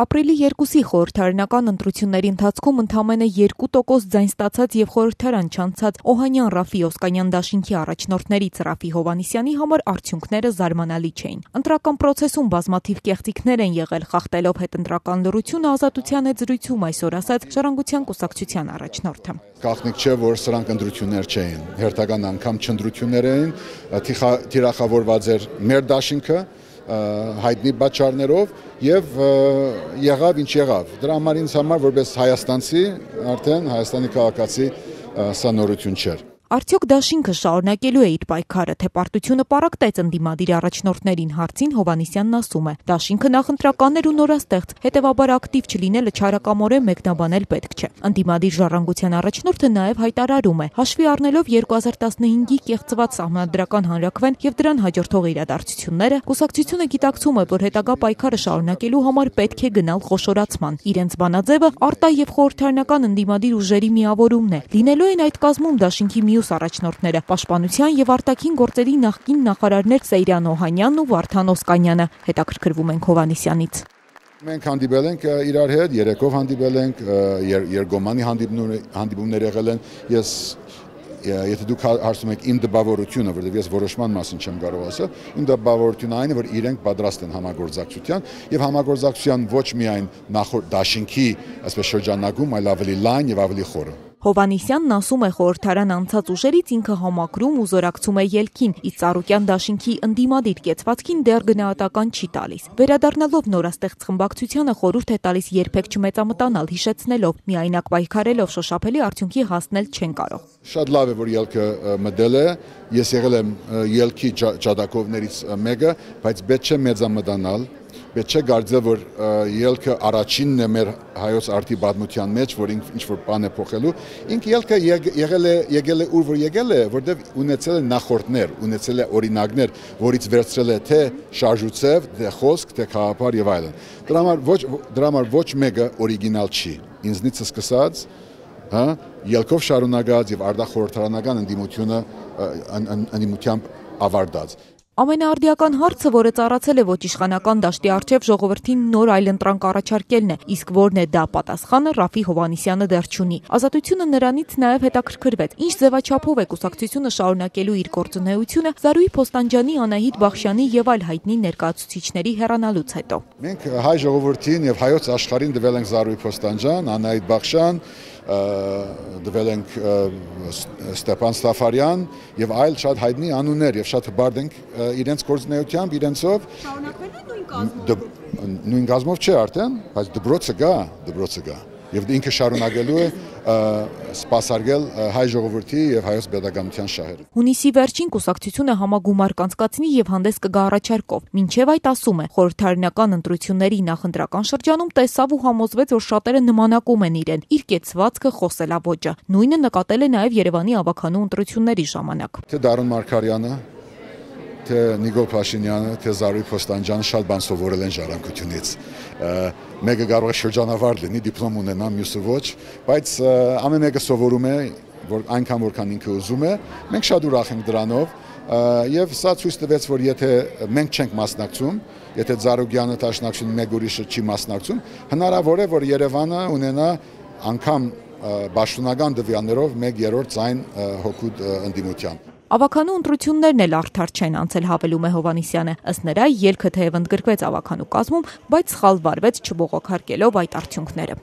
Ապրիլի 2-ի խորհրդարանական ընտրությունների ընթացքում ընդամենը 2% ձայն ստացած եւ խորհրդարան չանցած Օհանյան Ռաֆի Օսկանյան դաշինքի առաջնորդներից Ռաֆի Հովհաննիսյանի համար արդյունքները զարմանալի չէին։ Ընտրական պրոցեսում բազմաթիվ կեղծիքներ են եղել, խախտելով հետընտրական լրությունը Ազատության հետ զրույցում այսօր ասաց Ժառանգության կուսակցության առաջնորդը։ Գաղտնիք չէ, որ սրանք ընտրություններ չէին, հերթական անգամ չընտրություններ էին, թիրախավորված էր մեր դաշինքը հայտնի պատճառներով եւ եղավ ինչ եղավ։ Դրա համար ինձ համար որպես հայաստանցի, արդեն Հայաստանի քաղաքացի սա նորություն չէր։ Արդյոք դաշինքը շարունակելու է իր պայքարը, թե պարտությունը պառակտեց ընդդիմադիր առաջնորդներին հարցին Հովհաննիսյանն ասում է. Դաշինքը նախընտրական էր ու նորաստեղծ, հետևաբար ակտիվ չլինելը չարակամորեն մեկնաբանել պետք չէ։ Ընդդիմադիր Ժառանգության առաջնորդը նաև հայտարարում է. հաշվի առնելով 2015-ի կեղծված սահմանադրական հանրաքվեն եւ դրան հաջորդող իրադարձությունները, կուսակցությունը գիտակցում է, որ հետագա պայքարը շարունակելու համար պետք է գնալ խոշորացման։ Իրենց բանաձևը արտա եւ խորհրդարանական ընդդիմադիր ուժերի միավորումն է։ Լինելու են այդ կազմում դաշինքի առաջնորդները, պաշտպանության եւ արտաքին գործերի նախկին նախարարներ Սեյրան Օհանյանն ու Վարդան Օսկանյանը, հետաքրքրվում ենք Հովհաննիսյանից։ Մենք հանդիպել ենք իրար հետ, երեկով հանդիպել ենք, երկոմանի հանդիպումներ եղել են, եթե դուք հարցում եք իմ դպավորությունը, որովհետև ես որոշման մասին չեմ կարող ասել, իմ դպավորությունը այն է, որ իրենք պատրաստ են համագործակցության եւ համագործակցության ոչ միայն նախորդ դաշինքի, այսպես շրջանակում, այլ ավելի լայն եւ ավելի խորը։ Հովհաննիսյանն ասում է խորհրդարան անցած ուժերից ինքը համակրում ու զորակցում է ելքին, իսկ Ծառուկյան դաշինքի ընդդիմադիր կեցվածքին դեռ գնահատական չի տալիս։ Վերադառնալով նորաստեղծ խմբակցությանը խորհուրդ է տալիս երբեք չմեծամտանալ, հիշեցնելով միայնակ պայքարելով շոշափելի արդյունքի հասնել չեն կարող։ Շատ լավ է, որ ելքը մտել է, ես եղել եմ ելքի ջատակովներից մեկը, բայց պետք չէ մեծամտանալ։ Պետք չէ կարծել, որ ելքը առաջինն է մեր հայոց արդի պատմության մեջ, որ ինչ-որ բան է փոխելու։ Ինք ելքը եկել է ուր որ եկել է, որտեղ ունեցել է նախորդներ, ունեցել է օրինակներ, որից վերցրել է թե շարժուцев, թե խոսք, թե խաղապար եւ այլն։ Դրա համար ոչ մեկը օրիգինալ չի։ Ինձնից սկսած, ելքով շարունակած եւ արտախորհրդարանական ընդդիմությամբ ավարտած։ Ամենաարդիական հարցը, որը ծառացել է ոչ իշխանական դաշտի առջև ժողովրդին նոր այլընտրանք առաջարկելն է, իսկ որն է դա պատասխանը Ռաֆի Հովհաննիսյանը դեռ չունի։ Ազատությունը նրանից նաև հետաքրքրվեց. ինչ ձևաչափով է կուսակցությունը շարունակելու իր գործունեությունը Զարուհի Փոստանջյանի, Անահիտ Բախշյանի եւ այլ հայտնի ներկայացուցիչների հեռանալուց հետո։ Մենք հայ ժողովրդին եւ հայոց աշխարհին տվել ենք Զարուհի Փոստանջյան, Անահիտ Բախշյան, դվել ենք Ստեփան Ստաֆարյան եւ այլ շատ հայտնի անուններ եւ շատ հբարդ ենք իրենց գործունեությամբ, իրենցով նույն գազմով չէ արդեն, բայց դպրոցը գա եւ ինքը շարունակելու է սպասարկել հայ ժողովրդի եւ հայոց պետականության շահերը։ Հունիսի վերջին կուսակցությունը համագումար կանցկացնի եւ հանդես կգա առաջարկով։ Մինչեւ այդ ասում է, խորհրդարանական ընտրությունների նախընտրական շրջանում տեսավ ու համոզվեց, որ շատերը նմանակում են իրեն, իր կեցվածքը, խոսելավոճը։ Նույնը նկատել է նաեւ Երևանի ավականու ընտրությունների ժամանակ։ Թե Դարուն Մարգարյանը, թե Նիկոլ Փաշինյանը, թե Զարուհի Փոստանջյանը շատ բան սովորել են ժառանգությունից։ Մեկը կարող է շրջանավար լինի, դիպլոմ ունենա, մյուսը ոչ, բայց ամեն մեկը սովորում է, որ այնքան որքան ինքը ուզում է, մենք շատ ուրախ ենք դրանով, եւ սա ցույց տվեց, որ եթե մենք չենք մասնակցում, եթե Զարուհյանը Տաշնակցությունը մեկ ուրիշը չի մասնակցում, հնարավոր է, որ Երևանը ունենա անգամ պաշտոնական դվյաններով 1/3 ձայն հոգուտ ընդդիմության։ Ավականու ընտրություններն էլ արդար չեն անցել, հավելում է Հովհաննիսյանը։ Ըստ նրա ելքը թեև ընդգրկվեց ավականու կազմում, բայց սխալ վարվեց չբողոքարկելով այդ արդյունքները։